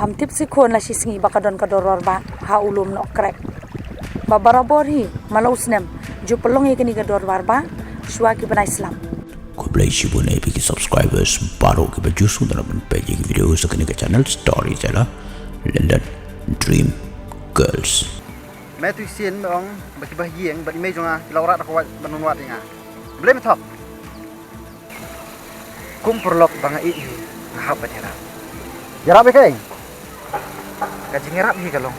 Pam tip si kon la singi bakadon kadoror ba ha ulum no krek. Ba barabor hi malau snem ju pelong ye kini kador barba shwa ki bana Islam. Kublai Shibu ne biki subscribers baru ke baju sundaram page ki video sakne ke channel story jala London Dream Girls. Mẹ tôi xin ông bật cái bài giếng bật mê cho nga lâu ra đâu bật nôn hoạt đi nga beli method kum perlok bang i ngahap bật herap jarap ke gaji ngerap hi kalong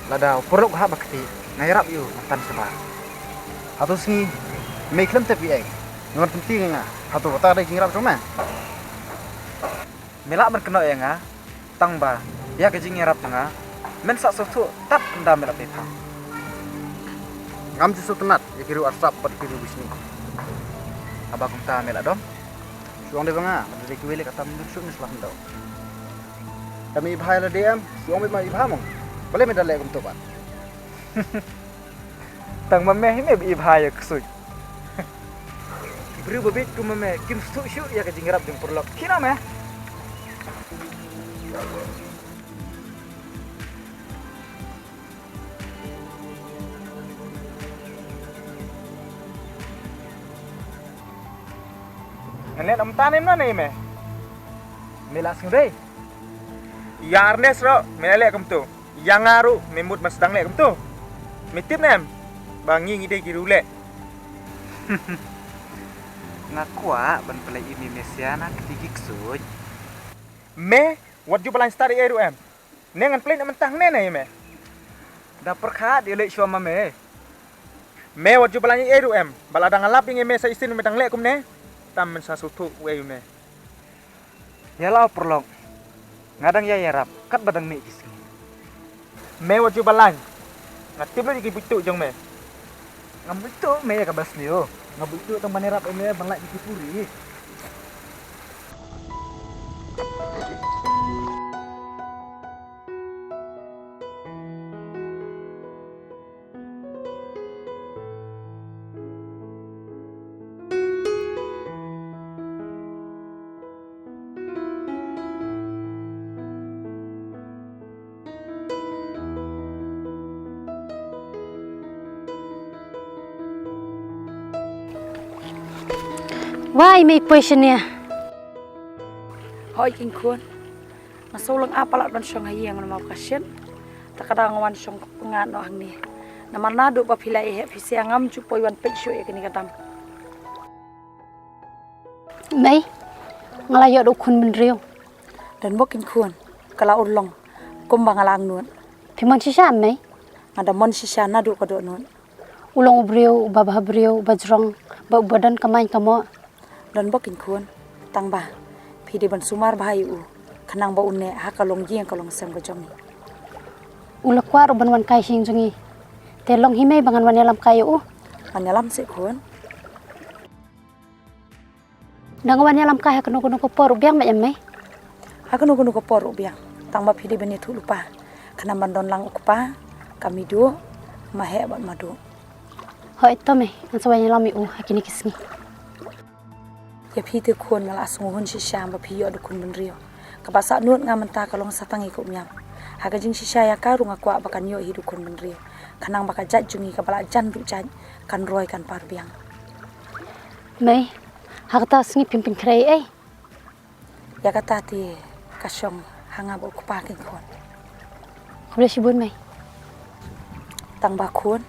lada perlok ha bakti ngerap yu tan seba atau sini me klem tapi ai ngon penting nga atau kata ada ngerap cuma melak berkena ya nga tang ba ya gaji ngerap nga men sak sotu tap enda melak petang ngam justru tenat ya kiru asap pada kiru bisni abang kumta melak dom suang de banga dari kiwele kata mundur suk mislah ndo kami bahaya la dem suang me mai bahamong boleh medale kum tobat tang mame me bi bahaya ksui beri babit kum mame kim suk suk ya ka jingrap ding perlok kina me Ane am tanem na me. Melas ngre. Yarnes ro, melek kem tu. Yang ngaru memut mas dang lek kem tu. Mitip nem. Bangi ngide girule. Ngakua ban pelai ini mesiana ketigik suj. Me, what you balan stari eru em. Nengan play na mentang ne me. Da perkha di lek syoma me. Me what you balan eru em. Baladang alap ing me sa isin medang lek kum ne. Tam mensasutu weyune ya lau perlong ngadang ya yarap kat badang me kisi me waju balang ngatip lagi kibutu jong me ngabutu me ya kabas niyo ngabutu tang manerap me banglak dikipuri Why may question niya? Hoi king kun. Masulang apalat ban syong hayang na mau kasyen. Takadang wan syong pengat no ang ni. Naman nado pa pila he pisi angam chupoy wan petsyo e kini katam. May ngalayo do kun benriyo. Dan bok king kun. Kala ulong kumbang alang nun. Pimang sisya may Ada mon sisya nado kado nun. ulong ubriyo babah briyo bajrong ba badan kamay kamo. Dan bokin kun tang ba pidi ban sumar bahayu kanang ba unne hakalong giang kalong sem gojong Ulakwa ro banwan kai sing jungi. Telong himay bangan wanelam kayo anyalam se kun Nang wanelam kaya kuno ko por biang mayam may. hakanu ko por ubiang tang ba pidi bani tu lupa kanang bandon lang ukpa kami du mahe ban madu Hoy to me an sa wanelam yu hakini kisngi. ya pidi kun ngala asungun sisya ba piyo du kun benrio kabasa nut ngamenta kalong satangi ko myam hagajing sisya ya karu ngakwa bakan yo hidu kun benrio kanang baka jat jungi kabala jan du jan kan roy kan parbiang May hakta singi pimpin kray ay. ya kata ti kasyong hanga ba ukpa king kun Kuble sibun may. tang ba kun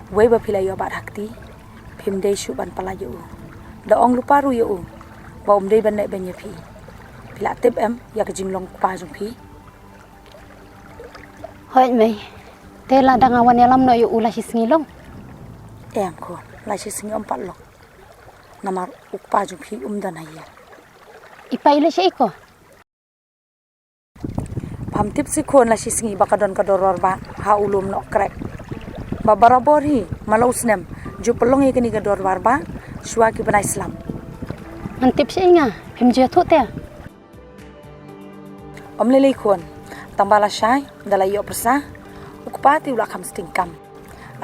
wei ba pila yo bat hakti pimdei shuban palayo da ong lupa ru yo ba umdei ban nek benya pi pila tip em ya ka jinglong pa jong pi Hoy may. Tela dang wanelam no yu ula sisngilong. em kun la shi sing om pat lok namar ukpa jong pi dan haya Ipaila siya iko. pam tip si kun la shi singi bakadon kadoror ba ha ulum no krek ba barabor hi malau snem ju pelong ye kini kador barba shwa ki bana Islam Antip siya nga. Pimjia tu te. om lele kun tambala syai dalai yo persa ukpati ula kam stingkam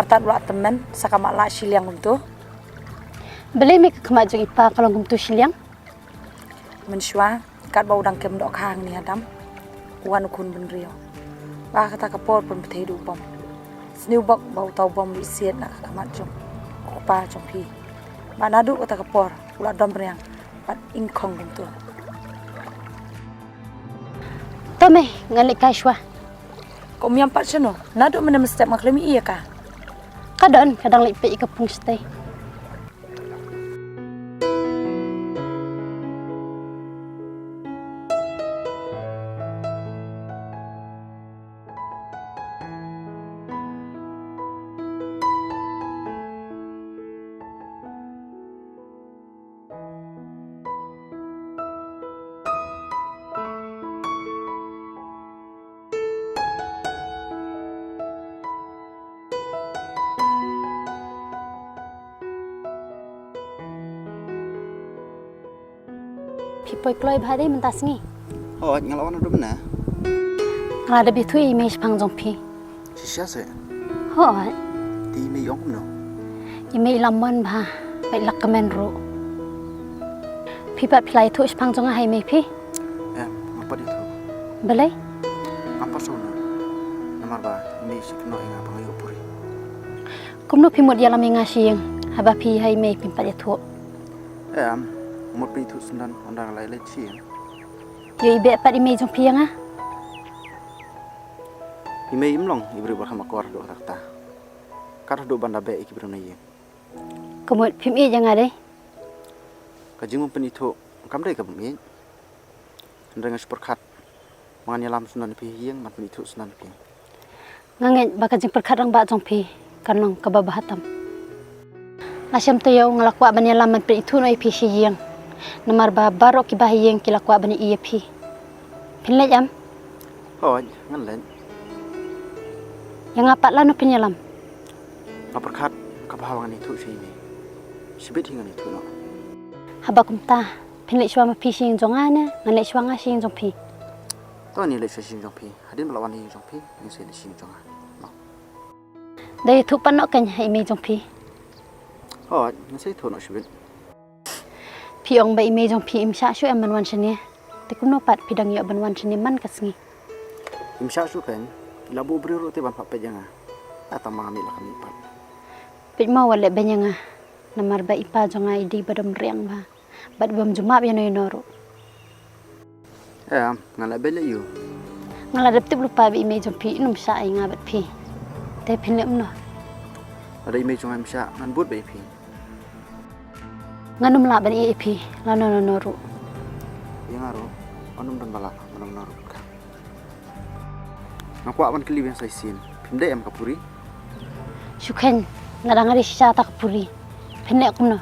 artat ula temen sakama la shiliang untuk Beli mi kemaju ipa kalau gum tu siliang. mensyua kat bau dang kem dok hang ni adam wan kun ben rio ba kata kapor pun bethe du bom sniu bok bau tau bom li siet nak kamat jom ko pa jom pi ba nadu kata kapor ula dom riang pat ingkong dum tu Tome ngalik kai shwa. ko miam pat chano nadu menem step maklemi iya ka Kadang kadang lipe ikapung stay. Pipoi kloi bhadai mentas ngi. Hoi, ngalawan ada benar. Ngala bi thu image phang jong phi. Sisya se, Hoi, di me yong no. image lamon bha, bai lak kamen ro. Phi pat phlai thu phang jong hai me phi. Ngapa dia tu? Belai, Ngapa sona? Namar ba, me sik no inga pangayo puri. kumno phi mod yalam nga sieng, haba phi hai me phi pat ya thu. Một bên thu sundan, ondang lai lai chi. Yo ibe pat image jong phi nga. Ime imlong, ibri bakal makor do takta. Kar do banda be ikibri na ye. Kumot phi me jang ade. Kajingun pen itu, kam dai kam me. Ndang super khat. Mangan yalam sundan pi yeng, mat pen itu sundan pi. Ngangen baka jing perkhat rang ba jong phi, kanong kababahatam. Asyam tayo ngalakwa bani yalam man pen itu no phi si yeng. Namar ba baro ki bahiyeng kilakwa bani iya phi. Pinle jam, Hoi, ngan len. yang apat la no pinyalam. Ngapar khat, kabahawangan itu si me. Sibit hingan itu no. Haba kumta, pinle shwa ma phi sing jong ana, ngale shwa nga sing jong phi. To ni le sing jong pi. Hadin melawan ni jong pi, ni se sing jong. No. Dai thu pan no kan hai me jong phi. Hoi, ni se thu no sibit. Phi ong ba ime jong phi im sha shu em ban wan shane. Te kumno pat phi dang yo ban wan shane man kasngi. Imsya su kan, labu beri roti ban pak pejanga. Atau mengambil lah kami pat. Pit ma wale banyanga. Namar ba ipa jong ai di badam riang ba. Bad bam jumap ya no noro. Ngala bela you. Ngala dap tip lupa bi ime jong phi num sha ai ngabat phi. Te phin lem no. Ada image yang imsya ngan buat baby. Nganum la ban i phi, la no noro. Yang aro, anum dan balak, anum naruh. Ngaku awan keli yang saya sin. Pinde em kapuri. Shukhen ngadang ari sha tak puri. Phinle kumno.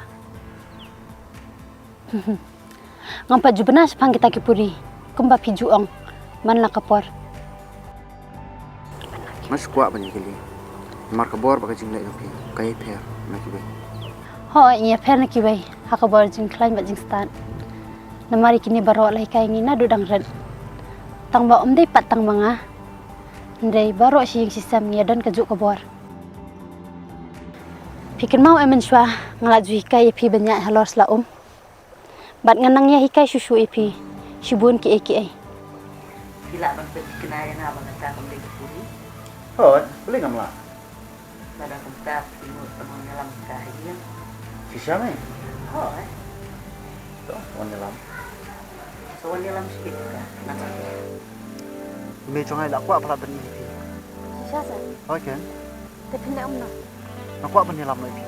Ngampa jubna sepang kita ki puri. Kumba phi juong. Man la kapor. Mas kuat banyak keli. Mar kabor bagai jingle yopi. Kaya per, nak ibe. Ho iya per na ki bai. Hakabor jing klain ba jing stan. Namari kini baro lai kai ngina dudang red. Tang ba omdei pat tang manga. Ndai baro si sistem ya dan kajuk kabor. Pikin mau emen shwa ngalaju hikai pi banyak halor sla Bat nganang ya hikai susu pi. Shibun ki eki ai. Sila bang kenaya na bang ta kung dito puri. Hoi, boleh nggak melak? Pada kung ta timur pamang nyalam kahit. Sisya me. Hoy, Tuh, wan nyelam. so nyalam sikit ka. Nasa. Image yang ada kuat pala bani. Sisa sa. Hoi kan? Te pinna umno. Ngaku awan nyelam lagi.